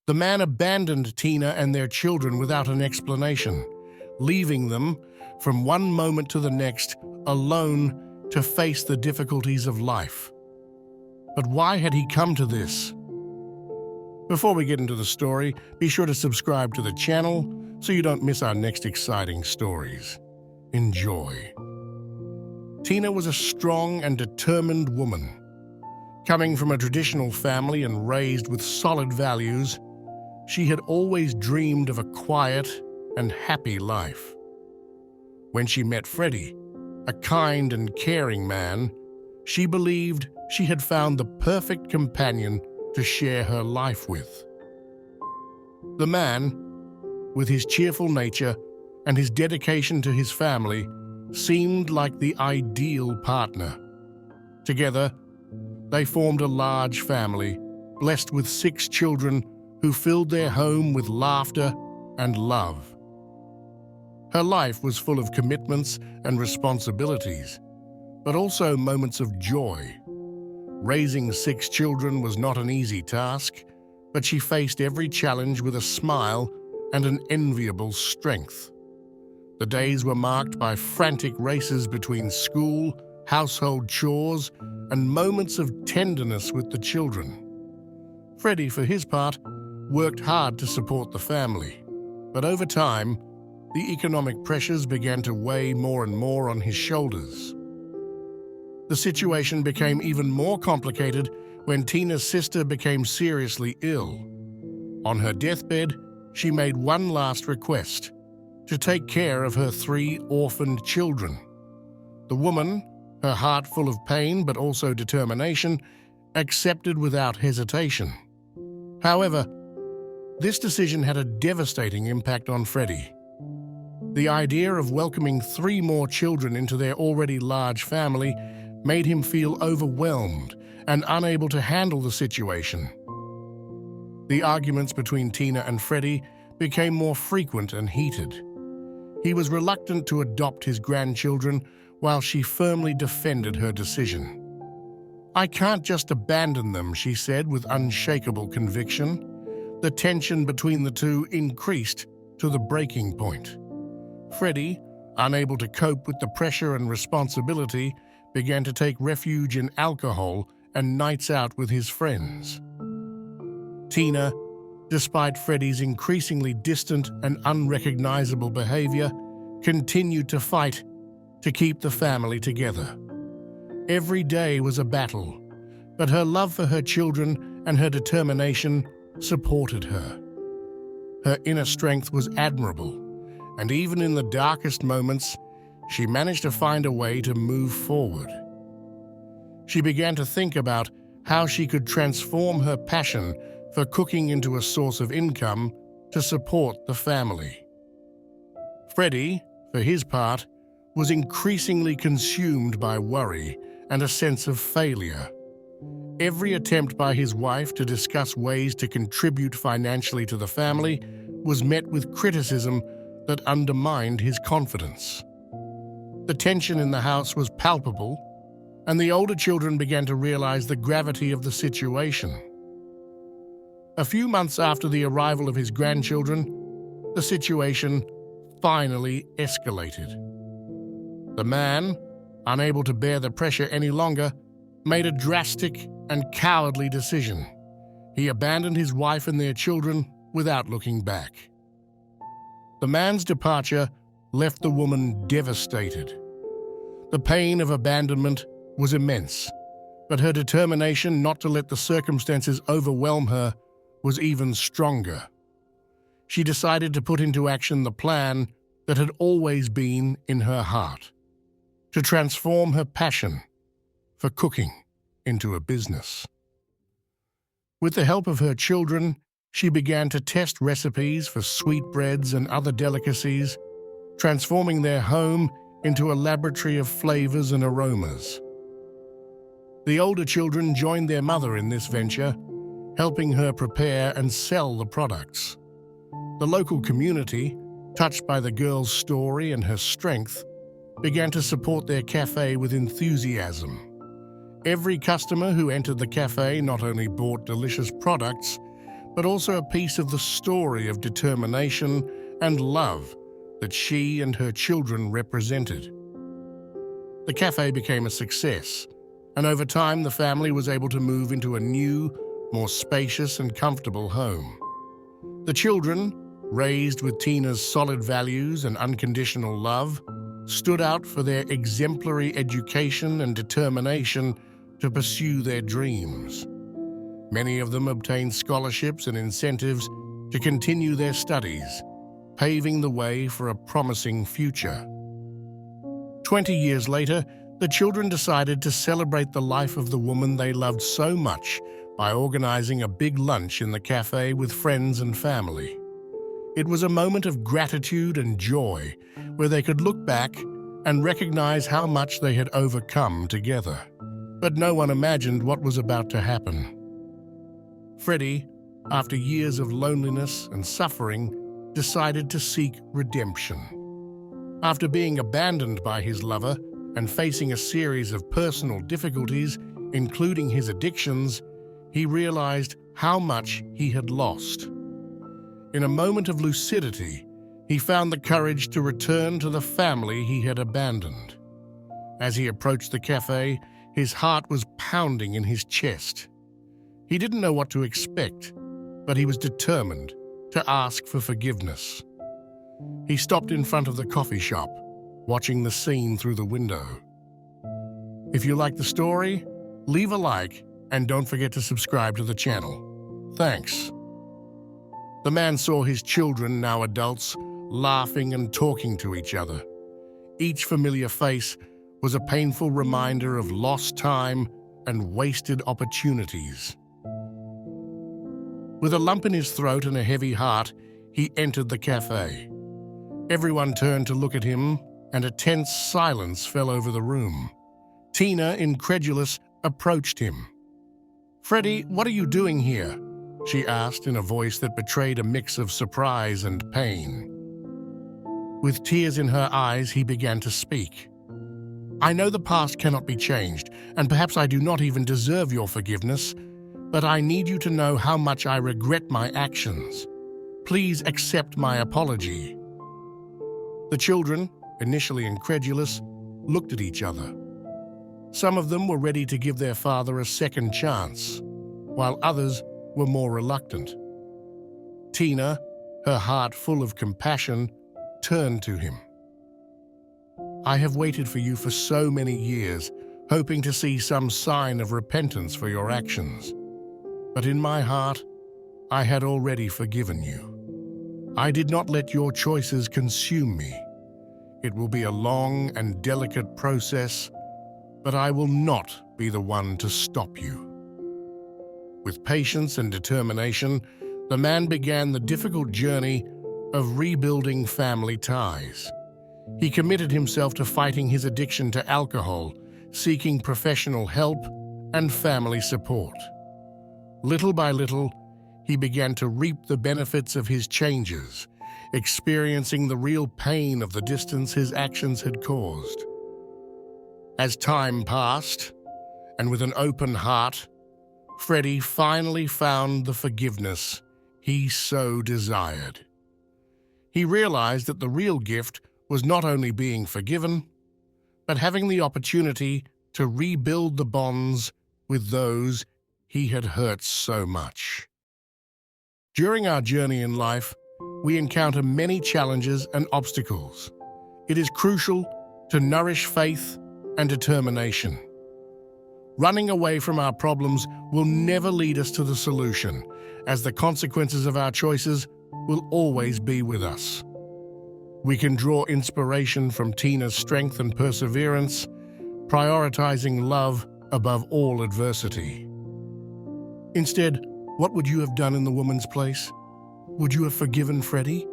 The man abandoned Tina and their children without an explanation, leaving them, from one moment to the next, alone to face the difficulties of life. But why had he come to this? Before we get into the story, be sure to subscribe to the channel so you don't miss our next exciting stories. Enjoy. Tina was a strong and determined woman. Coming from a traditional family and raised with solid values, she had always dreamed of a quiet and happy life. When she met Freddie, a kind and caring man, she believed she had found the perfect companion to share her life with. The man, with his cheerful nature and his dedication to his family, seemed like the ideal partner. Together, they formed a large family, blessed with 6 children who filled their home with laughter and love. Her life was full of commitments and responsibilities, but also moments of joy. Raising 6 children was not an easy task, but she faced every challenge with a smile and an enviable strength. The days were marked by frantic races between school, household chores, and moments of tenderness with the children. Freddie, for his part, worked hard to support the family, but over time, the economic pressures began to weigh more and more on his shoulders. The situation became even more complicated when Tina's sister became seriously ill. On her deathbed, she made one last request: to take care of her 3 orphaned children. The woman, her heart full of pain but also determination, accepted without hesitation. However, this decision had a devastating impact on Freddie. The idea of welcoming 3 more children into their already large family made him feel overwhelmed and unable to handle the situation. The arguments between Tina and Freddie became more frequent and heated. He was reluctant to adopt his grandchildren while she firmly defended her decision. "I can't just abandon them," she said with unshakable conviction. The tension between the two increased to the breaking point. Freddie, unable to cope with the pressure and responsibility, began to take refuge in alcohol and nights out with his friends. Tina, despite Freddie's increasingly distant and unrecognizable behavior, continued to fight to keep the family together. Every day was a battle, but her love for her children and her determination supported her. Her inner strength was admirable, and even in the darkest moments, she managed to find a way to move forward. She began to think about how she could transform her passion for cooking into a source of income to support the family. Freddie, for his part, was increasingly consumed by worry and a sense of failure. Every attempt by his wife to discuss ways to contribute financially to the family was met with criticism that undermined his confidence. The tension in the house was palpable, and the older children began to realize the gravity of the situation. A few months after the arrival of his grandchildren, the situation finally escalated. The man, unable to bear the pressure any longer, made a drastic and cowardly decision. He abandoned his wife and their children without looking back. The man's departure left the woman devastated. The pain of abandonment was immense, but her determination not to let the circumstances overwhelm her was even stronger. She decided to put into action the plan that had always been in her heart: to transform her passion for cooking into a business. With the help of her children, she began to test recipes for sweetbreads and other delicacies, transforming their home into a laboratory of flavors and aromas. The older children joined their mother in this venture, helping her prepare and sell the products. The local community, touched by the girl's story and her strength, began to support their cafe with enthusiasm. Every customer who entered the cafe not only bought delicious products, but also a piece of the story of determination and love that she and her children represented. The cafe became a success, and over time the family was able to move into a new, more spacious and comfortable home. The children, raised with Tina's solid values and unconditional love, stood out for their exemplary education and determination to pursue their dreams. Many of them obtained scholarships and incentives to continue their studies, paving the way for a promising future. 20 years later, the children decided to celebrate the life of the woman they loved so much by organizing a big lunch in the cafe with friends and family. It was a moment of gratitude and joy where they could look back and recognize how much they had overcome together. But no one imagined what was about to happen. Freddie, after years of loneliness and suffering, decided to seek redemption. After being abandoned by his lover and facing a series of personal difficulties, including his addictions, he realized how much he had lost. In a moment of lucidity, he found the courage to return to the family he had abandoned. As he approached the cafe, his heart was pounding in his chest. He didn't know what to expect, but he was determined to ask for forgiveness. He stopped in front of the coffee shop, watching the scene through the window. If you like the story, leave a like and don't forget to subscribe to the channel. Thanks. The man saw his children, now adults, laughing and talking to each other. Each familiar face was a painful reminder of lost time and wasted opportunities. With a lump in his throat and a heavy heart, he entered the cafe. Everyone turned to look at him, and a tense silence fell over the room. Tina, incredulous, approached him. "Freddie, what are you doing here?" she asked in a voice that betrayed a mix of surprise and pain. With tears in her eyes, he began to speak. "I know the past cannot be changed, and perhaps I do not even deserve your forgiveness, but I need you to know how much I regret my actions. Please accept my apology." The children, initially incredulous, looked at each other. Some of them were ready to give their father a second chance, while others were more reluctant. Tina, her heart full of compassion, turned to him. "I have waited for you for so many years, hoping to see some sign of repentance for your actions. But in my heart, I had already forgiven you. I did not let your choices consume me. It will be a long and delicate process, but I will not be the one to stop you." With patience and determination, the man began the difficult journey of rebuilding family ties. He committed himself to fighting his addiction to alcohol, seeking professional help and family support. Little by little, he began to reap the benefits of his changes, experiencing the real pain of the distance his actions had caused. As time passed, and with an open heart, Freddie finally found the forgiveness he so desired. He realized that the real gift was not only being forgiven, but having the opportunity to rebuild the bonds with those he had hurt so much. During our journey in life, we encounter many challenges and obstacles. It is crucial to nourish faith and determination. Running away from our problems will never lead us to the solution, as the consequences of our choices will always be with us. We can draw inspiration from Tina's strength and perseverance, prioritizing love above all adversity. Instead, what would you have done in the woman's place? Would you have forgiven Freddie?